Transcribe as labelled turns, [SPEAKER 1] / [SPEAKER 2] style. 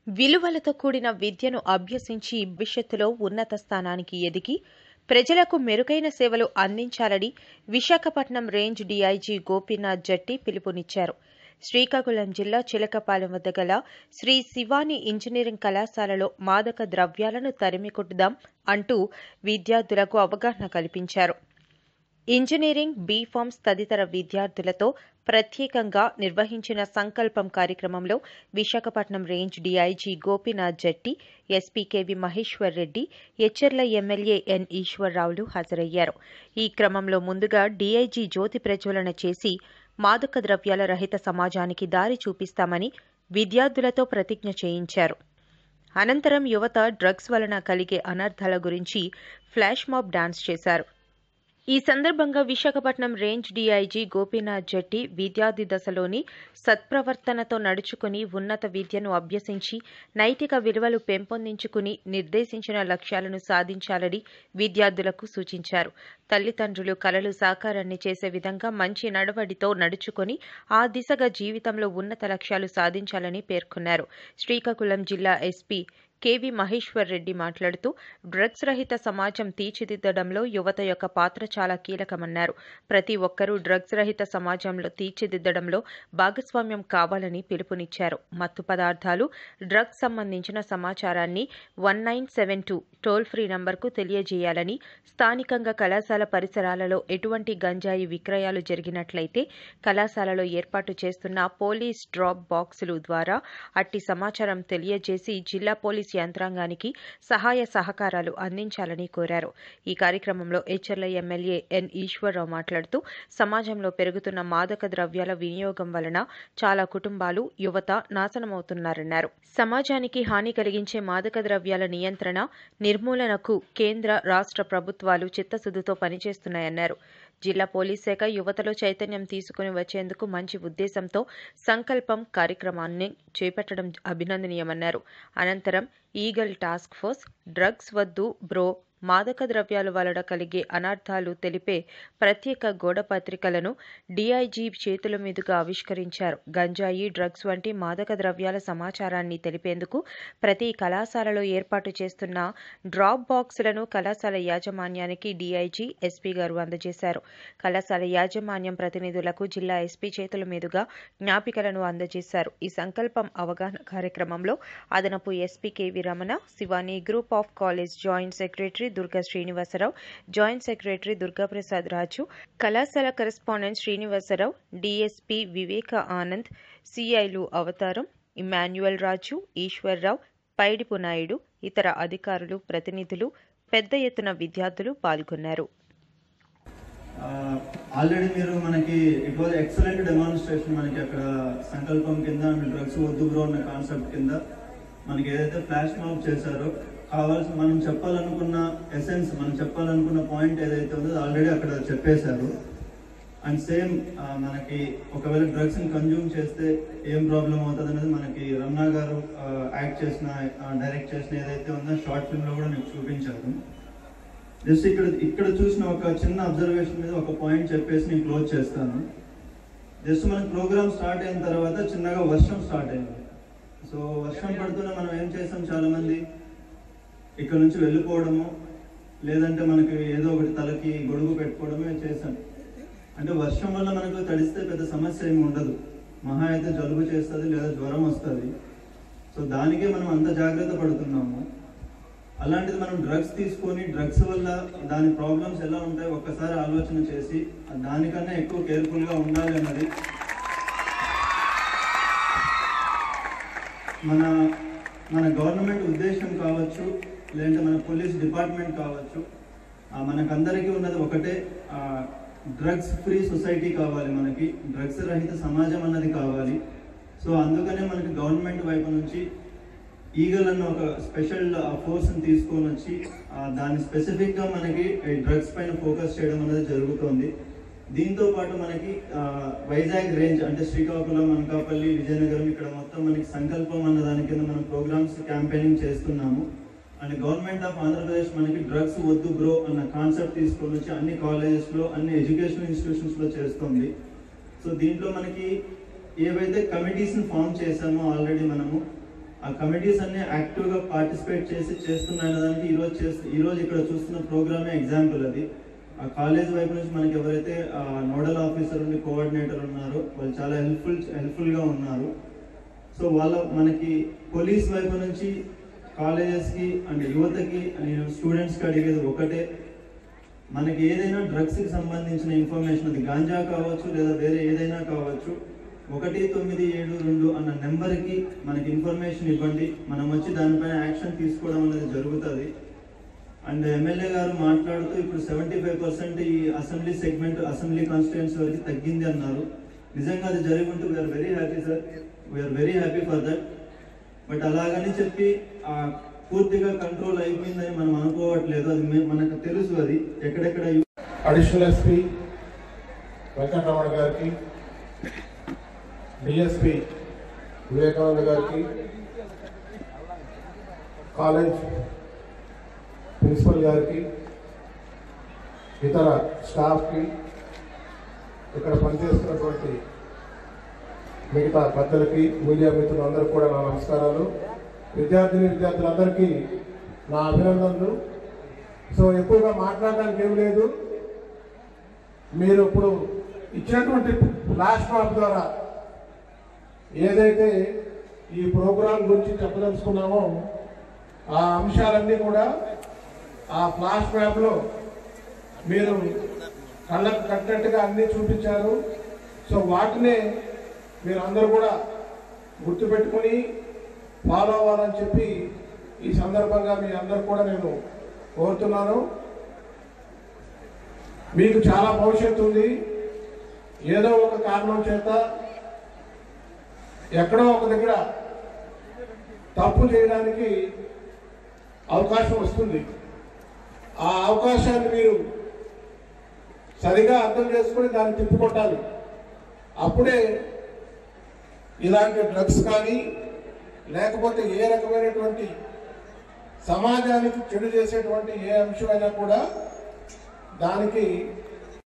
[SPEAKER 1] విలువలతో కూడిన విద్యను అభ్యసించి భవిష్యత్తులో ఉన్నత స్థానానికి ఎదిగి ప్రజలకు మెరుగైన సేవలు అందించాలని విశాఖపట్నం రేంజ్ డీఐజీ గోపీనాథ్ జట్టి పిలుపునిచ్చారు. శ్రీకాకుళం జిల్లా చిలకపాలెం వద్ద గల శ్రీ శివాని ఇంజనీరింగ్ కళాశాలలో మాదక ద్రవ్యాలను తరిమికొట్టుదాం అంటూ విద్యార్థులకు అవగాహన కల్పించారు. ఇంజనీరింగ్, బీఫార్మ్స్ తదితర విద్యార్థులతో ప్రత్యేకంగా నిర్వహించిన సంకల్పం కార్యక్రమంలో Visakhapatnam range DIG Gopinath Jatti, SP KV Maheshwar Reddy, Etcherla MLA N ఈశ్వరరావులు హాజరయ్యారు. ఈ క్రమంలో ముందుగా డీఐజీ జ్యోతి ప్రజ్వలన చేసి మాదక ద్రవ్యాల రహిత సమాజానికి దారి చూపిస్తామని విద్యార్థులతో ప్రతిజ్ఞ చేయించారు. అనంతరం యువత డ్రగ్స్ వలన కలిగే అనర్థాల గురించి ఫ్లాష్ మాబ్ డాన్స్ చేశారు. ఈ సందర్భంగా విశాఖపట్నం రేంజ్ డీఐజీ గోపీనాథ్ జట్టి విద్యార్థి దశలోని సత్ప్రవర్తనతో నడుచుకుని ఉన్నత విద్యను అభ్యసించి నైతిక విలువలు పెంపొందించుకుని నిర్దేశించిన లక్ష్యాలను సాధించాలని విద్యార్థులకు సూచించారు. తల్లిదండ్రులు కలలు సాకారాన్ని చేసే విధంగా మంచి నడవడితో నడుచుకొని ఆ దిశగా జీవితంలో ఉన్నత లక్ష్యాలు సాధించాలని పేర్కొన్నారు. శ్రీకాకుళం జిల్లా ఎస్పీ కెవి మహేశ్వర్ రెడ్డి మాట్లాడుతూ డ్రగ్స్ రహిత సమాజం తీర్చిదిద్దడంలో యువత యొక్క పాత్ర చాలా కీలకమన్నారు. ప్రతి ఒక్కరూ డ్రగ్స్ రహిత సమాజంలో తీర్చిదిద్దడంలో భాగస్వామ్యం కావాలని పిలుపునిచ్చారు. మత్తు పదార్థాలు, డ్రగ్స్ సంబంధించిన సమాచారాన్ని 1972 టోల్ ఫ్రీ నంబర్కు తెలియజేయాలని, స్థానికంగా కళాశాల పరిసరాలలో ఎటువంటి గంజాయి విక్రయాలు జరిగినట్లయితే కళాశాలలో ఏర్పాటు చేస్తున్న పోలీస్ డ్రాప్ బాక్సులు ద్వారా అట్టి సమాచారం తెలియజేసి జిల్లా పోలీస్ యంత్రాంగానికి సహాయ సహకారాలు అందించాలని కోరారు. ఈ కార్యక్రమంలో ఎచ్చెర్ల ఎమ్మెల్యే ఎన్ ఈశ్వరరావు మాట్లాడుతూ సమాజంలో పెరుగుతున్న మాదక ద్రవ్యాల వినియోగం వలన చాలా కుటుంబాలు, యువత నాశనమవుతున్నారన్నారు. సమాజానికి హాని కలిగించే మాదక ద్రవ్యాల నియంత్రణ, నిర్మూలనకు కేంద్ర, రాష్ట్ర ప్రభుత్వాలు చిత్తశుద్ధితో పనిచేస్తున్నాయన్నారు. జిల్లా పోలీస్ శాఖ యువతలో చైతన్యం తీసుకుని వచ్చేందుకు మంచి ఉద్దేశంతో సంకల్పం కార్యక్రమాన్ని చేపట్టడం అభినందనీయమన్నారు. అనంతరం ఈగల్ టాస్క్ ఫోర్స్, డ్రగ్స్ వద్దు బ్రో, మాదక ద్రవ్యాల వలన కలిగే అనర్థాలు తెలిపే ప్రత్యేక గోడ పత్రికలను డీఐజీ చేతుల మీదుగా ఆవిష్కరించారు. గంజాయి, డ్రగ్స్ వంటి మాదక ద్రవ్యాల సమాచారాన్ని తెలిపేందుకు ప్రతి కళాశాలలో ఏర్పాటు చేస్తున్న డ్రాప్ బాక్సులను కళాశాల యాజమాన్యానికి డీఐజీ, ఎస్పీ గారు అందజేశారు. కళాశాల యాజమాన్యం ప్రతినిధులకు జిల్లా ఎస్పీ చేతుల మీదుగా జ్ఞాపికలను అందజేశారు. ఈ సంకల్పం అవగాహన కార్యక్రమంలో అదనపు SP KV Ramana, Shivani group of college joint secretary Durga Srinivasarao, joint secretary Durgaprasad Raju, కళాశాల కరెస్పాండెంట్ శ్రీనివాసరావు, డీఎస్పీ వివేక ఆనంద్, సిఐలు అవతారం, ఇమాన్యుయల్ రాజు, ఈశ్వర్రావు, పైడిపు నాయుడు, ఇతర అధికారులు, ప్రతినిధులు, పెద్ద ఎత్తున విద్యార్థులు పాల్గొన్నారు.
[SPEAKER 2] ఆల్రెడీ మీరు మనకి ఇట్ వాజ్ ఎక్సలెంట్ డెమాన్స్ట్రేషన్. మనకి అక్కడ సంకల్పం కింద డ్రగ్స్ వద్దు బ్రో అన్న కాన్సెప్ట్ కింద మనకి ఏదైతే ఫ్లాష్ మాబ్ చేశారో కావాల్సిన మనం చెప్పాలనుకున్న ఎసెన్స్, మనం చెప్పాలనుకున్న పాయింట్ ఏదైతే ఉందో ఆల్రెడీ అక్కడ చెప్పేశారు. అండ్ సేమ్ మనకి ఒకవేళ డ్రగ్స్ ని కన్జ్యూమ్ చేస్తే ఏం ప్రాబ్లం అవుతుంది అనేది మనకి రమణ గారు యాక్ట్ చేసిన, డైరెక్ట్ చేసిన ఏదైతే ఉందో షార్ట్ ఫిల్మ్ లో కూడా మీకు చూపించారు. జస్ట్ ఇక్కడ చూసిన ఒక చిన్న అబ్జర్వేషన్ మీద ఒక పాయింట్ చెప్పేసి నేను క్లోజ్ చేస్తాను. జస్ట్ మనకి ప్రోగ్రామ్ స్టార్ట్ అయిన తర్వాత చిన్నగా వర్షం స్టార్ట్ అయింది. సో వర్షం పడుతున్న మనం ఏం చేసాం, చాలా మంది ఇక్కడ నుంచి వెళ్ళిపోవడము, లేదంటే మనకి ఏదో ఒకటి తలకి గొడుగు పెట్టుకోవడమే చేశాం. అంటే వర్షం వల్ల మనకు తడిస్తే పెద్ద సమస్య ఏమి ఉండదు, మహా అయితే జలుబు చేస్తుంది లేదా జ్వరం వస్తుంది. సో దానికే మనం అంత జాగ్రత్త పడుతున్నాము. అలాంటిది మనం డ్రగ్స్ తీసుకొని డ్రగ్స్ వల్ల దాని ప్రాబ్లమ్స్ ఎలా ఉంటాయో ఒక్కసారి ఆలోచన చేసి దానికన్నా ఎక్కువ కేర్ఫుల్గా ఉండాలి అన్నది మన గవర్నమెంట్ ఉద్దేశం కావచ్చు, లేదంటే మన పోలీస్ డిపార్ట్మెంట్ కావచ్చు. మనకందరికీ ఉన్నది ఒకటే, డ్రగ్స్ ఫ్రీ సొసైటీ కావాలి, మనకి డ్రగ్స్ రహిత సమాజం అన్నది కావాలి. సో అందుకనే మనకి గవర్నమెంట్ వైపు నుంచి ఈగల్ అన్న ఒక స్పెషల్ ఫోర్స్ని తీసుకొని వచ్చి దాన్ని స్పెసిఫిక్గా మనకి డ్రగ్స్ పైన ఫోకస్ చేయడం అనేది జరుగుతుంది. దీంతో పాటు మనకి వైజాగ్ రేంజ్ అంటే శ్రీకాకుళం, అనకాపల్లి, విజయనగరం ఇక్కడ మొత్తం మనకి సంకల్పం అన్న దాని కింద మనం ప్రోగ్రామ్స్ క్యాంపెయినింగ్ చేస్తున్నాము. అండ్ గవర్నమెంట్ ఆఫ్ ఆంధ్రప్రదేశ్ మనకి డ్రగ్స్ వద్దు బ్రో అన్న కాన్సెప్ట్ తీసుకొని వచ్చి అన్ని కాలేజెస్లో, అన్ని ఎడ్యుకేషనల్ ఇన్స్టిట్యూషన్స్లో చేస్తుంది. సో దీంట్లో మనకి ఏవైతే కమిటీస్ని ఫామ్ చేశామో ఆల్రెడీ మనము ఆ కమిటీస్ అన్ని యాక్టివ్గా పార్టిసిపేట్ చేస్తున్నాయన్న దానికి ఈరోజు ఇక్కడ చూస్తున్న ప్రోగ్రామే ఎగ్జాంపుల్. అది ఆ కాలేజ్ వైపు నుంచి మనకి ఎవరైతే నోడల్ ఆఫీసర్ ఉండి కోఆర్డినేటర్ ఉన్నారో వాళ్ళు చాలా హెల్ప్ఫుల్గా ఉన్నారు. సో మనకి పోలీస్ వైపు నుంచి కాలేజెస్కి అండ్ యువతకి నేను స్టూడెంట్స్కి అడిగేది ఒకటే, మనకి ఏదైనా డ్రగ్స్కి సంబంధించిన ఇన్ఫర్మేషన్, అది గాంజా కావచ్చు లేదా వేరే ఏదైనా కావచ్చు, 1972 అన్న నెంబర్కి మనకి ఇన్ఫర్మేషన్ ఇవ్వండి. మనం వచ్చి దానిపైన యాక్షన్ తీసుకోవడం అనేది జరుగుతుంది. అండ్ ఎమ్మెల్యే గారు మాట్లాడుతూ ఇప్పుడు 75% ఈ అసెంబ్లీ కాన్స్టిట్యుయెన్సీ వరకు తగ్గింది అన్నారు. నిజంగా అది జరుగుంటూ we're very happy sir, we're very happy for that. But అలాగని చెప్పి పూర్తిగా కంట్రోల్ అయిపోయిందని మనం అనుకోవట్లేదు. అది మనకు తెలుసు. అది ఎక్కడెక్కడ
[SPEAKER 3] అడిషనల్ ఎస్పీ వెంకటరమణ గారికి, డిఎస్పీ వివేకానంద గారికి, కాలేజ్ ప్రిన్సిపల్ గారికి, ఇతర స్టాఫ్కి, ఇక్కడ పనిచేస్తున్నటువంటి మిగతా పెద్దలకి, మీడియా మిత్రులందరికీ కూడా నా నమస్కారాలు. విద్యార్థులందరికీ నా అభినందనలు. సో ఎక్కువగా మాట్లాడడానికి ఏం లేదు. మీరు ఇప్పుడు ఇచ్చినటువంటి ఫ్లాష్ మాప్ ద్వారా ఏదైతే ఈ ప్రోగ్రాం గురించి చెప్పదలుచుకున్నామో ఆ అంశాలన్నీ కూడా ఆ ఫ్లాష్ మ్యాప్లో మీరు కళ్ళకు కట్టినట్టుగా అన్నీ చూపించారు. సో వాటినే మీరు అందరూ కూడా గుర్తుపెట్టుకుని ఫాలో అవ్వాలని చెప్పి ఈ సందర్భంగా మీ అందరూ కూడా నేను కోరుతున్నాను. మీకు చాలా భవిష్యత్తు ఉంది. ఏదో ఒక కారణం చేత ఎక్కడో ఒక దగ్గర తప్పు చేయడానికి అవకాశం వస్తుంది. ఆ అవకాశాన్ని మీరు సరిగా అర్థం చేసుకుని దాన్ని తిప్పుకొట్టాలి. అప్పుడే ఇలాంటి డ్రగ్స్ కానీ లేకపోతే ఏ రకమైనటువంటి సమాజానికి చెడు చేసేటువంటి ఏ అంశమైనా కూడా దానికి